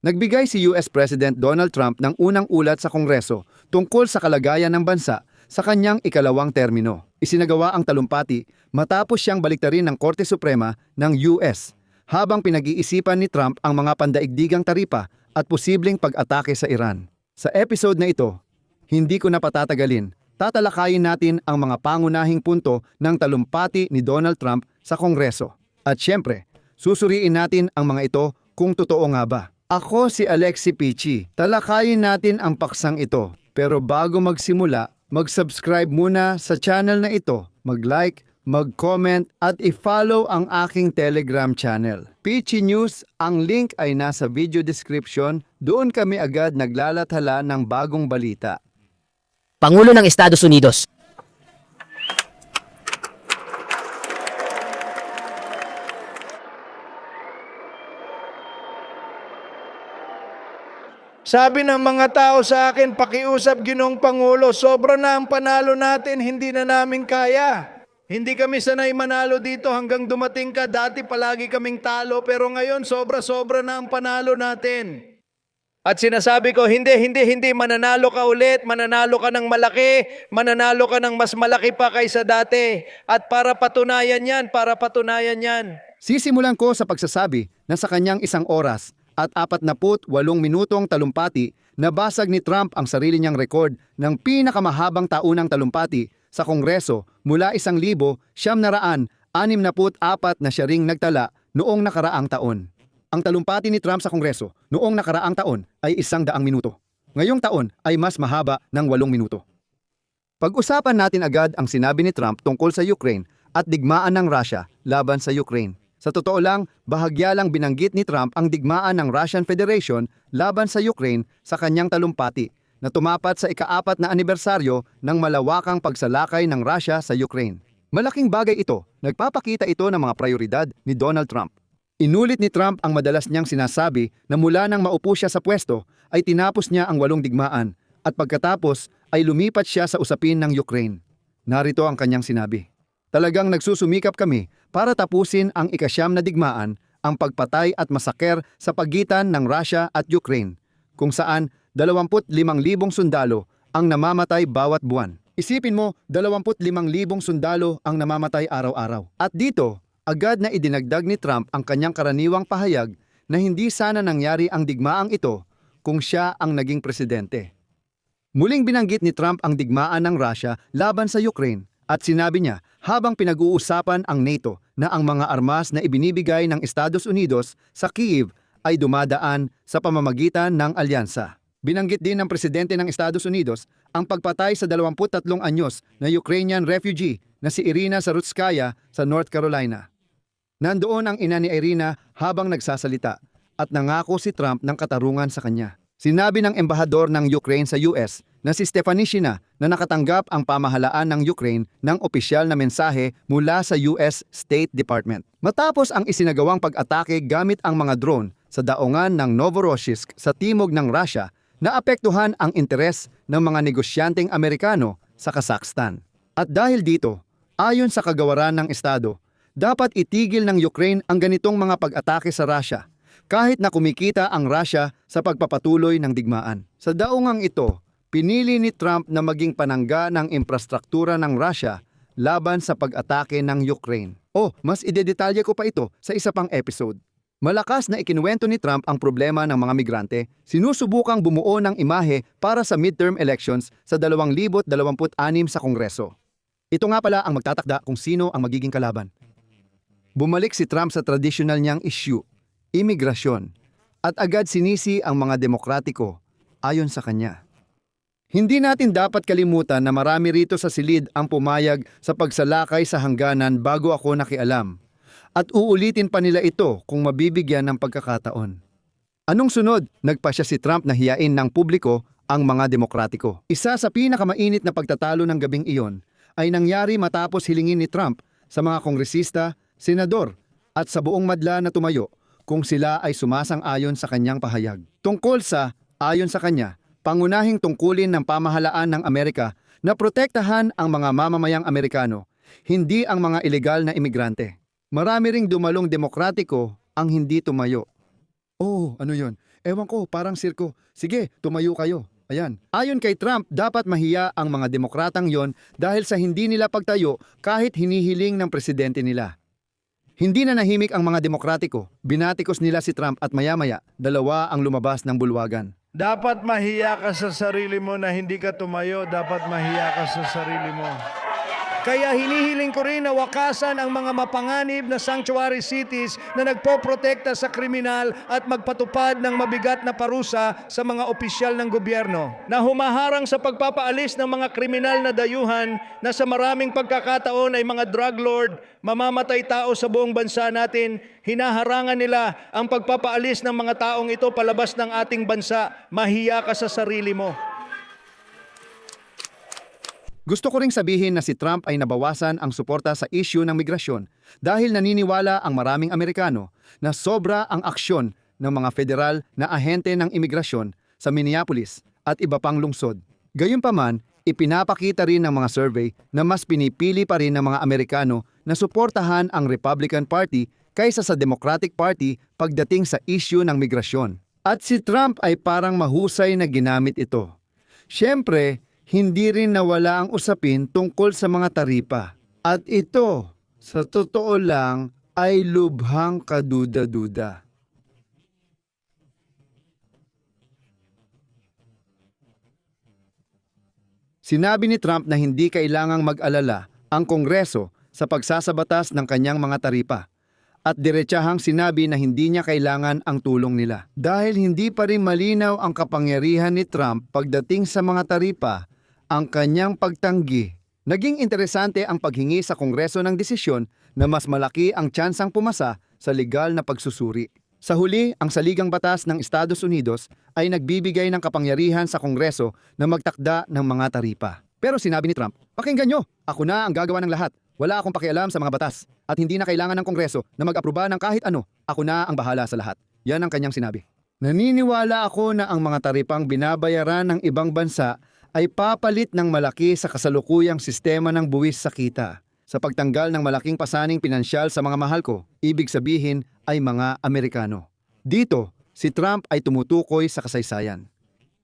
Nagbigay si US President Donald Trump ng unang ulat sa Kongreso tungkol sa kalagayan ng bansa sa kanyang ikalawang termino. Isinagawa ang talumpati matapos siyang baliktarin ng Korte Suprema ng US habang pinag-iisipan ni Trump ang mga pandaigdigang taripa at posibleng pag-atake sa Iran. Sa episode na ito, hindi ko na patatagalin, tatalakayin natin ang mga pangunahing punto ng talumpati ni Donald Trump sa Kongreso. At syempre, susuriin natin ang mga ito kung totoo nga ba. Ako si Alexi Pichi. Talakayin natin ang paksang ito. Pero bago magsimula, mag-subscribe muna sa channel na ito, mag-like, mag-comment at i-follow ang aking Telegram channel. Pichi News, ang link ay nasa video description. Doon kami agad naglalathala ng bagong balita. Pangulo ng Estados Unidos. Sabi ng mga tao sa akin, pakiusap Ginoong Pangulo, sobra na ang panalo natin, hindi na namin kaya. Hindi kami sanay manalo dito hanggang dumating ka. Dati palagi kaming talo, pero ngayon sobra-sobra na ang panalo natin. At sinasabi ko, hindi, mananalo ka ulit, mananalo ka ng malaki, mananalo ka ng mas malaki pa kaysa dati. At para patunayan yan. Sisimulan ko sa pagsasabi na sa kanyang 1 oras at 48 minutong talumpati, nabasag ni Trump ang sarili niyang rekord ng pinakamahabang taunang talumpati sa Kongreso mula 1,964 na siya ring nagtala noong nakaraang taon. Ang talumpati ni Trump sa Kongreso noong nakaraang taon ay 100 minuto. Ngayong taon ay mas mahaba ng 8 minuto. Pag-usapan natin agad ang sinabi ni Trump tungkol sa Ukraine at digmaan ng Russia laban sa Ukraine. Sa totoo lang, bahagya lang binanggit ni Trump ang digmaan ng Russian Federation laban sa Ukraine sa kanyang talumpati na tumapat sa ika-4 na anibersaryo ng malawakang pagsalakay ng Russia sa Ukraine. Malaking bagay ito, nagpapakita ito ng mga prioridad ni Donald Trump. Inulit ni Trump ang madalas niyang sinasabi na mula nang maupo siya sa pwesto ay tinapos niya ang 8 digmaan at pagkatapos ay lumipat siya sa usapin ng Ukraine. Narito ang kanyang sinabi. Talagang nagsusumikap kami para tapusin ang ika-9 na digmaan, ang pagpatay at masaker sa pagitan ng Russia at Ukraine, kung saan 25,000 sundalo ang namamatay bawat buwan. Isipin mo, 25,000 sundalo ang namamatay araw-araw. At dito, agad na idinagdag ni Trump ang kanyang karaniwang pahayag na hindi sana nangyari ang digmaang ito kung siya ang naging presidente. Muling binanggit ni Trump ang digmaan ng Russia laban sa Ukraine at sinabi niya habang pinag-uusapan ang NATO na ang mga armas na ibinibigay ng Estados Unidos sa Kyiv ay dumadaan sa pamamagitan ng alyansa. Binanggit din ng presidente ng Estados Unidos ang pagpatay sa 23 anyos na Ukrainian refugee na si Irina Sarutskaya sa North Carolina. Nandoon ang ina ni Irina habang nagsasalita at nangako si Trump ng katarungan sa kanya. Sinabi ng embahador ng Ukraine sa US na si Stefanishina na nakatanggap ang pamahalaan ng Ukraine ng opisyal na mensahe mula sa US State Department. Matapos ang isinagawang pag-atake gamit ang mga drone sa daungan ng Novorossiysk sa timog ng Russia, naapektuhan ang interes ng mga negosyanteng Amerikano sa Kazakhstan. At dahil dito, ayon sa kagawaran ng Estado, dapat itigil ng Ukraine ang ganitong mga pag-atake sa Russia kahit na kumikita ang Russia sa pagpapatuloy ng digmaan. Sa daungang ito, pinili ni Trump na maging panangga ng infrastruktura ng Russia laban sa pag-atake ng Ukraine. Mas idedetalye ko pa ito sa isa pang episode. Malakas na ikinuwento ni Trump ang problema ng mga migrante, sinusubukang bumuo ng imahe para sa midterm elections sa 2026 sa Kongreso. Ito nga pala ang magtatakda kung sino ang magiging kalaban. Bumalik si Trump sa traditional niyang issue, imigrasyon, at agad sinisi ang mga demokratiko ayon sa kanya. Hindi natin dapat kalimutan na marami rito sa silid ang pumayag sa pagsalakay sa hangganan bago ako nakialam. At uulitin pa nila ito kung mabibigyan ng pagkakataon. Anong sunod? Nagpasya si Trump na hiyain ng publiko ang mga demokratiko. Isa sa pinakamainit na pagtatalo ng gabing iyon ay nangyari matapos hilingin ni Trump sa mga kongresista, senador at sa buong madla na tumayo kung sila ay sumasang-ayon sa kanyang pahayag. Tungkol sa, ayon sa kanya, pangunahing tungkulin ng pamahalaan ng Amerika na protektahan ang mga mamamayang Amerikano, hindi ang mga ilegal na imigrante. Marami ring dumalong demokratiko ang hindi tumayo. Ano yon? Ewan ko, parang sirko. Sige, tumayo kayo. Ayan. Ayon kay Trump, dapat mahiya ang mga demokratang yon dahil sa hindi nila pagtayo kahit hinihiling ng presidente nila. Hindi na nahimik ang mga demokratiko. Binatikos nila si Trump at maya-maya, dalawa ang lumabas ng bulwagan. Dapat mahiya ka sa sarili mo na hindi ka tumayo. Dapat mahiya ka sa sarili mo. Kaya hinihiling ko rin na wakasan ang mga mapanganib na sanctuary cities na nagpoprotekta sa kriminal at magpatupad ng mabigat na parusa sa mga opisyal ng gobyerno. Na humaharang sa pagpapaalis ng mga kriminal na dayuhan na sa maraming pagkakataon ay mga drug lord, mamamatay tao sa buong bansa natin, hinaharangan nila ang pagpapaalis ng mga taong ito palabas ng ating bansa. Mahiya ka sa sarili mo. Gusto ko ring sabihin na si Trump ay nabawasan ang suporta sa issue ng migrasyon dahil naniniwala ang maraming Amerikano na sobra ang aksyon ng mga federal na ahente ng imigrasyon sa Minneapolis at iba pang lungsod. Gayunpaman, ipinapakita rin ng mga survey na mas pinipili pa rin ng mga Amerikano na suportahan ang Republican Party kaysa sa Democratic Party pagdating sa issue ng migrasyon. At si Trump ay parang mahusay na ginamit ito. Siyempre, hindi rin nawala ang usapin tungkol sa mga taripa. At ito, sa totoo lang, ay lubhang kaduda-duda. Sinabi ni Trump na hindi kailangang mag-alala ang Kongreso sa pagsasabatas ng kanyang mga taripa. At diretsahang sinabi na hindi niya kailangan ang tulong nila. Dahil hindi pa rin malinaw ang kapangyarihan ni Trump pagdating sa mga taripa, ang kanyang pagtanggi. Naging interesante ang paghingi sa Kongreso ng desisyon na mas malaki ang tsansang pumasa sa legal na pagsusuri. Sa huli, ang saligang batas ng Estados Unidos ay nagbibigay ng kapangyarihan sa Kongreso na magtakda ng mga taripa. Pero sinabi ni Trump, pakinggan nyo, ako na ang gagawa ng lahat. Wala akong pakialam sa mga batas at hindi na kailangan ng Kongreso na mag-aproba ng kahit ano. Ako na ang bahala sa lahat. Yan ang kanyang sinabi. Naniniwala ako na ang mga taripang binabayaran ng ibang bansa ay papalit ng malaki sa kasalukuyang sistema ng buwis sa kita. Sa pagtanggal ng malaking pasaning pinansyal sa mga mahal ko, ibig sabihin ay mga Amerikano. Dito, si Trump ay tumutukoy sa kasaysayan.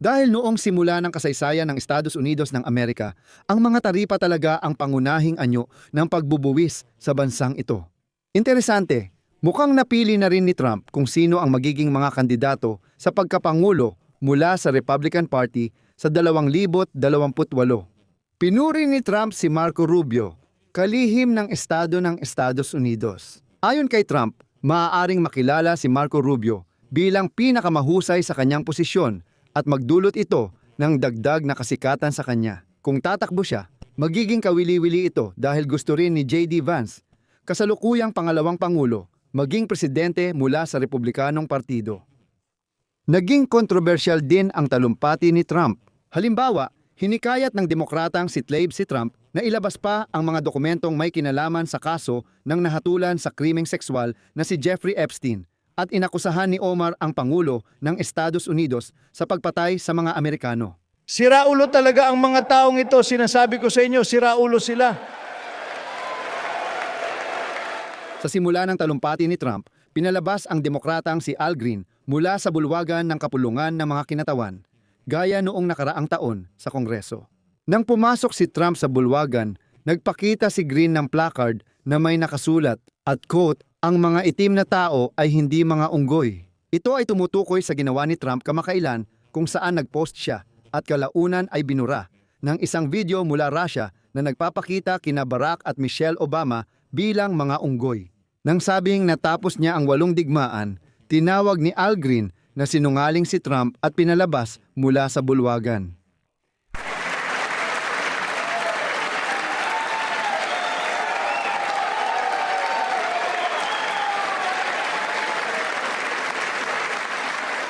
Dahil noong simula ng kasaysayan ng Estados Unidos ng Amerika, ang mga taripa talaga ang pangunahing anyo ng pagbubuwis sa bansang ito. Interesante, mukhang napili na rin ni Trump kung sino ang magiging mga kandidato sa pagkapangulo mula sa Republican Party sa 2028. Pinuri ni Trump si Marco Rubio, kalihim ng estado ng Estados Unidos. Ayon kay Trump, maaaring makilala si Marco Rubio bilang pinakamahusay sa kanyang posisyon at magdulot ito ng dagdag na kasikatan sa kanya. Kung tatakbo siya, magiging kawili-wili ito dahil gusto rin ni J.D. Vance, kasalukuyang pangalawang pangulo, maging presidente mula sa Republikanong Partido. Naging kontrobersyal din ang talumpati ni Trump. Halimbawa, hinikayat ng demokratang si Tlaib si Trump na ilabas pa ang mga dokumentong may kinalaman sa kaso ng nahatulan sa krimeng sekswal na si Jeffrey Epstein at inakusahan ni Omar ang Pangulo ng Estados Unidos sa pagpatay sa mga Amerikano. Siraulo talaga ang mga taong ito. Sinasabi ko sa inyo, siraulo sila. Sa simula ng talumpati ni Trump, pinalabas ang demokratang si Al Green mula sa bulwagan ng kapulungan ng mga kinatawan, gaya noong nakaraang taon sa Kongreso. Nang pumasok si Trump sa bulwagan, nagpakita si Green ng placard na may nakasulat at quote, "Ang mga itim na tao ay hindi mga unggoy." Ito ay tumutukoy sa ginawa ni Trump kamakailan kung saan nagpost siya at kalaunan ay binura ng isang video mula Russia na nagpapakita kina Barack at Michelle Obama bilang mga unggoy. Nang sabing natapos niya ang 8 digmaan, tinawag ni Al Green na sinungaling si Trump at pinalabas mula sa bulwagan.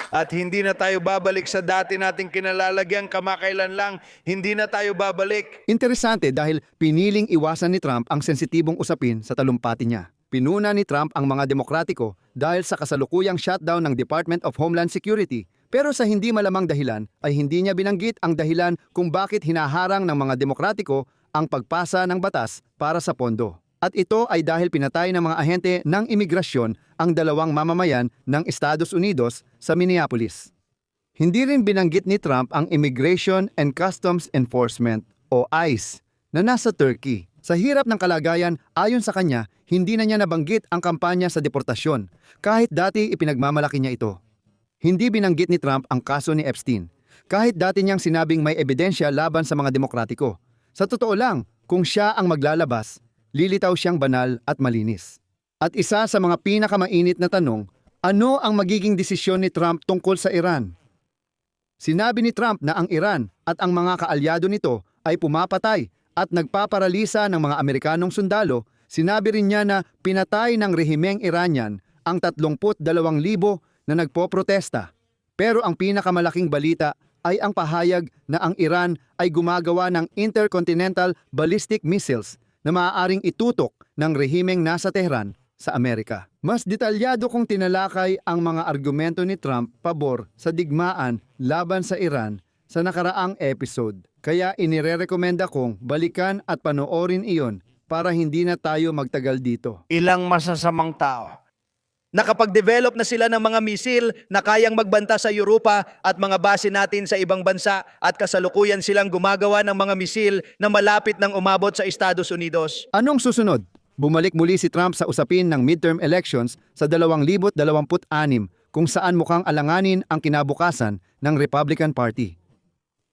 At hindi na tayo babalik sa dati nating kinalalagyan, kamakailan lang, hindi na tayo babalik. Interesante dahil piniling iwasan ni Trump ang sensitibong usapin sa talumpati niya. Pinuna ni Trump ang mga demokratiko dahil sa kasalukuyang shutdown ng Department of Homeland Security. Pero sa hindi malamang dahilan ay hindi niya binanggit ang dahilan kung bakit hinaharang ng mga demokratiko ang pagpasa ng batas para sa pondo. At ito ay dahil pinatay ng mga ahente ng imigrasyon ang dalawang mamamayan ng Estados Unidos sa Minneapolis. Hindi rin binanggit ni Trump ang Immigration and Customs Enforcement o ICE na nasa Turkey. Sa hirap ng kalagayan, ayon sa kanya, hindi na niya nabanggit ang kampanya sa deportasyon kahit dati ipinagmamalaki niya ito. Hindi binanggit ni Trump ang kaso ni Epstein kahit dati niyang sinabing may ebidensya laban sa mga demokratiko. Sa totoo lang, kung siya ang maglalabas, lilitaw siyang banal at malinis. At isa sa mga pinakamainit na tanong, ano ang magiging desisyon ni Trump tungkol sa Iran? Sinabi ni Trump na ang Iran at ang mga kaalyado nito ay pumapatay at nagpaparalisa ng mga Amerikanong sundalo. Sinabi rin niya na pinatay ng rehimeng Iranian ang 32,000 na nagpoprotesta. Pero ang pinakamalaking balita ay ang pahayag na ang Iran ay gumagawa ng intercontinental ballistic missiles na maaaring itutok ng rehimeng nasa Tehran sa Amerika. Mas detalyado kong tinalakay ang mga argumento ni Trump pabor sa digmaan laban sa Iran sa nakaraang episode. Kaya inirerekomenda kong balikan at panoorin iyon para hindi na tayo magtagal dito. Ilang masasamang tao. Nakapag-develop na sila ng mga misil na kayang magbanta sa Europa at mga base natin sa ibang bansa at kasalukuyan silang gumagawa ng mga misil na malapit nang umabot sa Estados Unidos. Anong susunod? Bumalik muli si Trump sa usapin ng midterm elections sa 2026 kung saan mukhang alanganin ang kinabukasan ng Republican Party.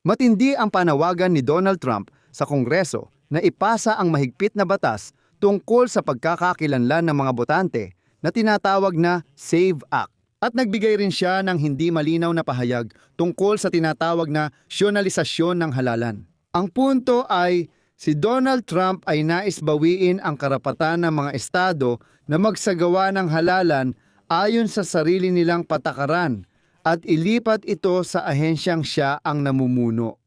Matindi ang panawagan ni Donald Trump sa Kongreso na ipasa ang mahigpit na batas tungkol sa pagkakakilanlan ng mga botante na tinatawag na SAVE Act. At nagbigay rin siya ng hindi malinaw na pahayag tungkol sa tinatawag na syonalisasyon ng halalan. Ang punto ay si Donald Trump ay nais bawiin ang karapatan ng mga estado na magsagawa ng halalan ayon sa sarili nilang patakaran at ilipat ito sa ahensyang siya ang namumuno.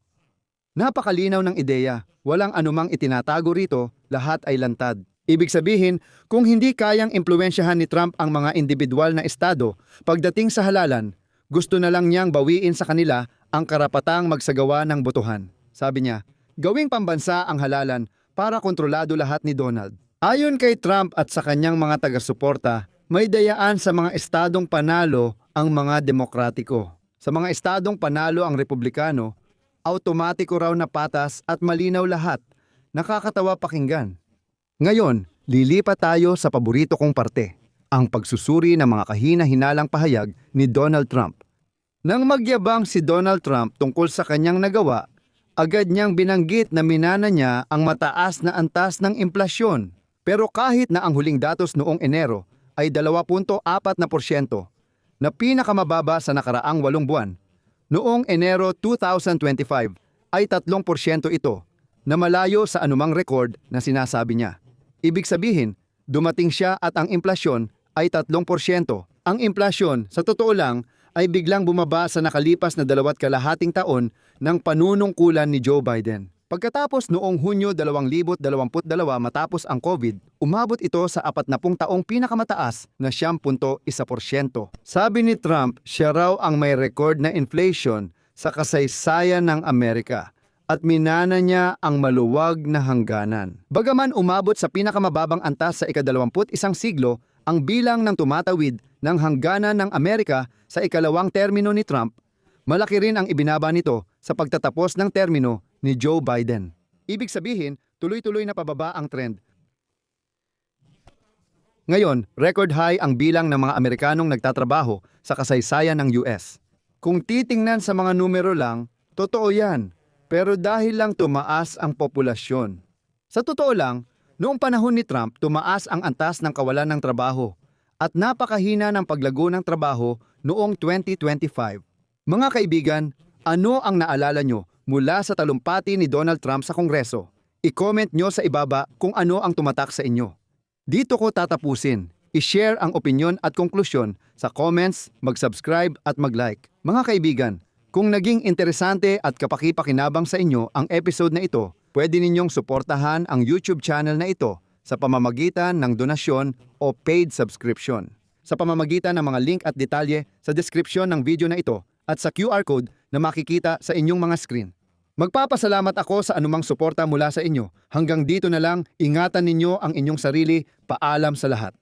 Napakalinaw ng ideya, walang anumang itinatago rito, lahat ay lantad. Ibig sabihin, kung hindi kayang impluwensyahan ni Trump ang mga individual na estado pagdating sa halalan, gusto na lang niyang bawiin sa kanila ang karapatang magsagawa ng botohan. Sabi niya, gawing pambansa ang halalan para kontrolado lahat ni Donald. Ayon kay Trump at sa kanyang mga taga-suporta, may dayaan sa mga estadong panalo ang mga demokratiko. Sa mga estadong panalo ang republikano, automatiko raw na patas at malinaw lahat. Nakakatawa pakinggan. Ngayon, lilipat tayo sa paborito kong parte, ang pagsusuri ng mga kahina-hinalang pahayag ni Donald Trump. Nang magyabang si Donald Trump tungkol sa kanyang nagawa, agad niyang binanggit na minana niya ang mataas na antas ng implasyon. Pero kahit na ang huling datos noong Enero ay 2.4% na pinakamababa sa nakaraang 8 buwan, noong Enero 2025 ay 3% ito na malayo sa anumang record na sinasabi niya. Ibig sabihin, dumating siya at ang implasyon ay 3%. Ang implasyon, sa totoo lang, ay biglang bumaba sa nakalipas na 2.5 taon ng panunungkulan ni Joe Biden. Pagkatapos noong Hunyo 2022 matapos ang COVID, umabot ito sa 40 taong pinakamataas na 10.1%. Sabi ni Trump, siya raw ang may record na inflation sa kasaysayan ng Amerika at minana niya ang maluwag na hangganan. Bagaman umabot sa pinakamababang antas sa ika-21 siglo, ang bilang ng tumatawid ng hangganan ng Amerika sa ikalawang termino ni Trump, malaki rin ang ibinaba nito sa pagtatapos ng termino ni Joe Biden. Ibig sabihin, tuloy-tuloy na pababa ang trend. Ngayon, record high ang bilang ng mga Amerikanong nagtatrabaho sa kasaysayan ng US. Kung titingnan sa mga numero lang, totoo yan. Pero dahil lang tumaas ang populasyon. Sa totoo lang, noong panahon ni Trump, tumaas ang antas ng kawalan ng trabaho at napakahina ng paglago ng trabaho noong 2025. Mga kaibigan, ano ang naalala nyo mula sa talumpati ni Donald Trump sa Kongreso? I-comment nyo sa ibaba kung ano ang tumatak sa inyo. Dito ko tatapusin. I-share ang opinyon at konklusyon sa comments, mag-subscribe at mag-like. Mga kaibigan, kung naging interesante at kapaki-pakinabang sa inyo ang episode na ito, pwede ninyong suportahan ang YouTube channel na ito sa pamamagitan ng donasyon o paid subscription. Sa pamamagitan ng mga link at detalye sa description ng video na ito at sa QR code na makikita sa inyong mga screen. Magpapasalamat ako sa anumang suporta mula sa inyo. Hanggang dito na lang, ingatan ninyo ang inyong sarili. Paalam sa lahat.